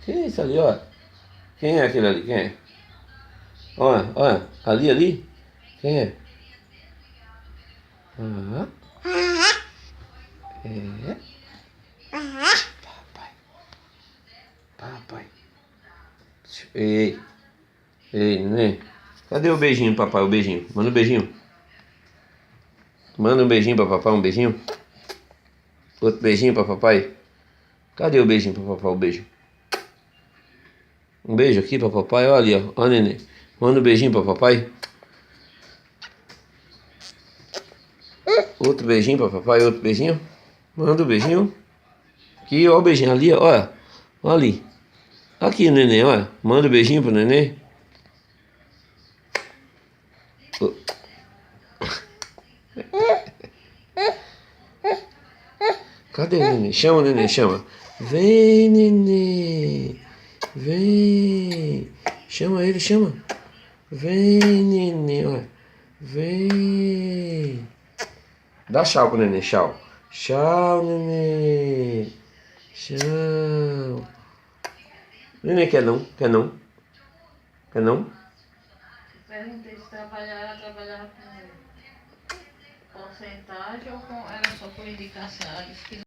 Quem é isso ali, ó? Quem é aquele ali? Quem é? Olha, olha. Ali. Quem é? Ah, é. Papai. Papai. Ei. Ei, neném. Cadê o beijinho, papai? O beijinho. Manda um beijinho. Manda um beijinho pra papai, um beijinho. Outro beijinho pra papai. Cadê o beijinho pra papai? O beijo. Um beijo aqui pra papai. Olha ali, ó. Ó, neném. Manda um beijinho pra papai. Outro beijinho pra papai. Outro beijinho. Manda um beijinho. Aqui, ó o beijinho ali, ó. Olha. Olha ali. Aqui, neném, olha. Manda um beijinho pro neném. Ô. Cadê o neném? Chama o neném, chama. Vem, neném. Vem. Chama ele, chama. Vem, neném, olha. Vem. Dá tchau pro neném, tchau. Tchau, neném. Tchau. Neném quer não? Quer não? Quer não? Perguntei se ela trabalhava com porcentagem ou era só por indicação. Ela disse que